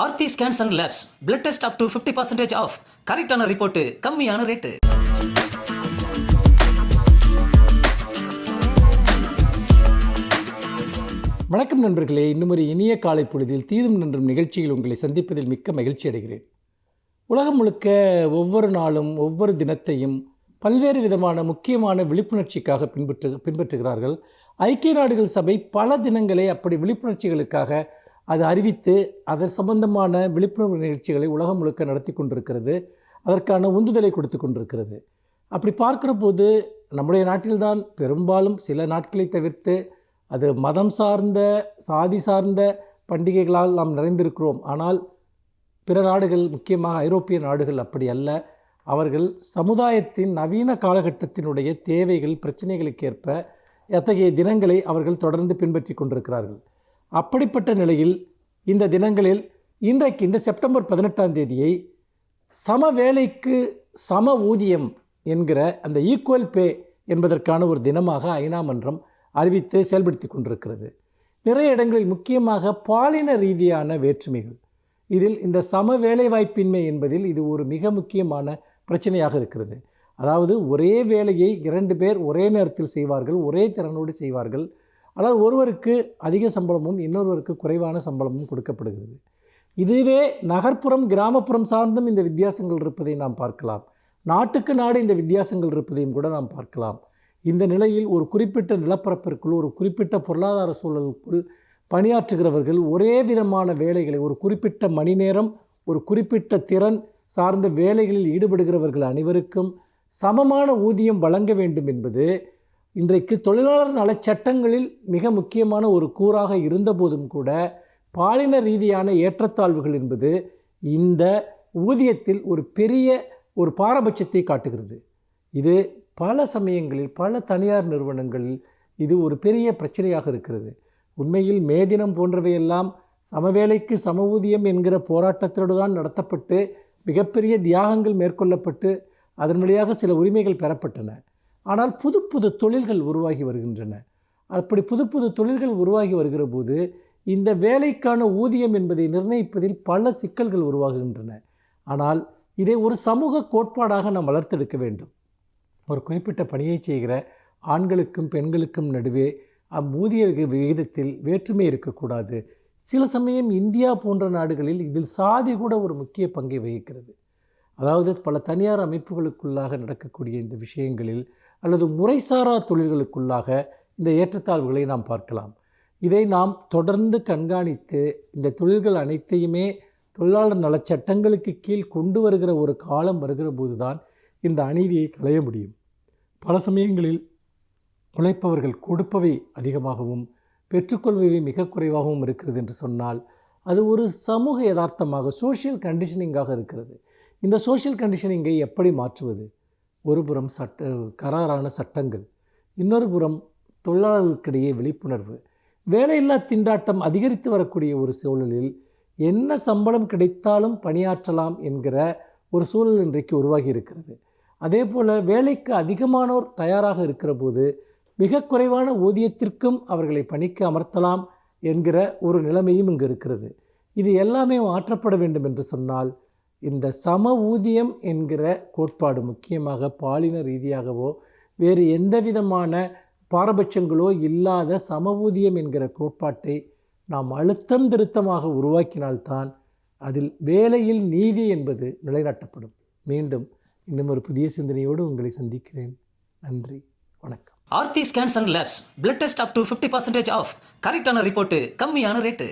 Aarthi scans and labs blood test up to 50% off. கரெக்டான report, கம்மியான rate. வணக்கம் நண்பர்களே, இன்னும் ஒரு இனிய காலை பொழுதில் தீதும் நன்றும் நிகழ்ச்சியில் உங்களை சந்திப்பதில் மிக்க மகிழ்ச்சி அடைகிறேன். உலகம் முழுக்க ஒவ்வொரு நாளும் ஒவ்வொரு தினத்தையும் பல்வேறு விதமான முக்கியமான விழிப்புணர்ச்சிக்காக பின்பற்றுகிறார்கள். ஐக்கிய நாடுகள் சபை பல தினங்களை அப்படி விழிப்புணர்ச்சிகளுக்காக அது அறிவித்து அதன் சம்பந்தமான விழிப்புணர்வு நிகழ்ச்சிகளை உலகம் முழுக்க நடத்தி கொண்டிருக்கிறது. அதற்கான உந்துதலை கொடுத்து கொண்டிருக்கிறது. அப்படி பார்க்குற போது நம்முடைய நாட்டில்தான் பெரும்பாலும் சில நாட்களை தவிர்த்து அது மதம் சார்ந்த சாதி சார்ந்த பண்டிகைகளால் நாம் நிறைந்திருக்கிறோம். ஆனால் பிற நாடுகள், முக்கியமாக ஐரோப்பிய நாடுகள் அப்படி அல்ல. அவர்கள் சமுதாயத்தின் நவீன காலகட்டத்தினுடைய தேவைகள், பிரச்சனைகளுக்கேற்ப எத்தகைய தினங்களை அவர்கள் தொடர்ந்து பின்பற்றி கொண்டிருக்கிறார்கள். அப்படிப்பட்ட நிலையில் இந்த தினங்களில் இன்றைக்கு இந்த செப்டம்பர் 18 சம வேலைக்கு சம ஊதியம் என்கிற அந்த ஈக்குவல் பே என்பதற்கான ஒரு தினமாக ஐநா மன்றம் அறிவித்து செயல்படுத்தி கொண்டிருக்கிறது. நிறைய இடங்களில் முக்கியமாக பாலின ரீதியான வேற்றுமைகள், இதில் இந்த சம வேலைவாய்ப்பின்மை என்பதில் இது ஒரு மிக முக்கியமான பிரச்சனையாக இருக்கிறது. அதாவது ஒரே வேலையை 2 பேர் ஒரே நேரத்தில் செய்வார்கள், ஒரே திறனோடு செய்வார்கள். ஆனால் ஒருவருக்கு அதிக சம்பளமும் இன்னொருவருக்கு குறைவான சம்பளமும் கொடுக்கப்படுகிறது. இதுவே நகர்ப்புறம் கிராமப்புறம் சார்ந்தும் இந்த வித்தியாசங்கள் இருப்பதை நாம் பார்க்கலாம். நாட்டுக்கு நாடு இந்த வித்தியாசங்கள் இருப்பதையும் கூட நாம் பார்க்கலாம். இந்த நிலையில் ஒரு குறிப்பிட்ட நிலப்பரப்பிற்குள், ஒரு குறிப்பிட்ட பொருளாதார சூழலுக்குள் பணியாற்றுகிறவர்கள் ஒரே விதமான வேலைகளை, ஒரு குறிப்பிட்ட மணி நேரம், ஒரு குறிப்பிட்ட திறன் சார்ந்த வேலைகளில் ஈடுபடுகிறவர்கள் அனைவருக்கும் சமமான ஊதியம் வழங்க வேண்டும் என்பது இன்றைக்கு தொழிலாளர் நலச் சட்டங்களில் மிக முக்கியமான ஒரு கூறாக இருந்தபோதும் கூட பாலின ரீதியான ஏற்றத்தாழ்வுகள் என்பது இந்த ஊதியத்தில் ஒரு பெரிய ஒரு பாரபட்சத்தை காட்டுகிறது. இது பல சமயங்களில் பல தனியார் நிறுவனங்களில் இது ஒரு பெரிய பிரச்சனையாக இருக்கிறது. உண்மையில் மே தினம் போன்றவையெல்லாம் சமவேளைக்கு சம ஊதியம் என்கிற போராட்டத்தோடு தான் நடத்தப்பட்டு மிகப்பெரிய தியாகங்கள் மேற்கொள்ளப்பட்டு அதன் வழியாக சில உரிமைகள் பெறப்பட்டன. ஆனால் புது புது தொழில்கள் உருவாகி வருகின்றன. அப்படி புது புது தொழில்கள் உருவாகி வருகிற போது இந்த வேலைக்கான ஊதியம் என்பதை நிர்ணயிப்பதில் பல சிக்கல்கள் உருவாகுகின்றன. ஆனால் இதை ஒரு சமூக கோட்பாடாக நாம் வளர்த்தெடுக்க வேண்டும். ஒரு குறிப்பிட்ட பணியை செய்கிற ஆண்களுக்கும் பெண்களுக்கும் நடுவே ஊதிய விகிதத்தில் வேற்றுமை இருக்கக்கூடாது. சில சமயம் இந்தியா போன்ற நாடுகளில் இதில் சாதி கூட ஒரு முக்கிய பங்கை வகிக்கிறது. அதாவது பல தனியார் அமைப்புகளுக்குள்ளாக நடக்கக்கூடிய இந்த விஷயங்களில் அல்லது முறைசாரா தொழில்களுக்குள்ளாக இந்த ஏற்றத்தாழ்வுகளை நாம் பார்க்கலாம். இதை நாம் தொடர்ந்து கண்காணித்து இந்த தொழில்கள் அனைத்தையுமே தொழிலாளர் நலச் சட்டங்களுக்கு கீழ் கொண்டு வருகிற ஒரு காலம் வருகிற போது தான் இந்த அநீதியை களைய முடியும். பல சமயங்களில் உழைப்பவர்கள் கொடுப்பவை அதிகமாகவும் பெற்றுக்கொள்பவை மிக குறைவாகவும் இருக்கிறது என்று சொன்னால் அது ஒரு சமூக யதார்த்தமாக, சோஷியல் கண்டிஷனிங்காக இருக்கிறது. இந்த சோஷியல் கண்டிஷனிங்கை எப்படி மாற்றுவது? ஒரு புறம் கராரான சட்டங்கள், இன்னொரு புறம் தொழிலாளர்களுக்கிடையே விழிப்புணர்வு. வேலையில்லா திண்டாட்டம் அதிகரித்து வரக்கூடிய ஒரு சூழலில் என்ன சம்பளம் கிடைத்தாலும் பணியாற்றலாம் என்கிற ஒரு சூழல் இன்றைக்கு உருவாகி இருக்கிறது. அதே போல் வேலைக்கு அதிகமானோர் தயாராக இருக்கிற போது மிக குறைவான ஊதியத்திற்கும் அவர்களை பணிக்கு அமர்த்தலாம் என்கிற ஒரு நிலைமையும் இங்கு இருக்கிறது. இது எல்லாமே மாற்றப்பட வேண்டும் என்று சொன்னால் இந்த சம ஊதியம் என்கிற கோட்பாடு, முக்கியமாக பாலின ரீதியாகவோ வேறு எந்த விதமான பாரபட்சங்களோ இல்லாத சம ஊதியம் என்கிற கோட்பாட்டை நாம் அழுத்தம் திருத்தமாக உருவாக்கினால்தான் அதில் வேலையில் நீதி என்பது நிலைநாட்டப்படும். மீண்டும் இன்னும் ஒரு புதிய சிந்தனையோடு உங்களை சந்திக்கிறேன். நன்றி, வணக்கம். Aarthi scans and labs blood test up to 50% off. கரெக்டான ரிப்போர்ட், கம்மியான ரேட்டு.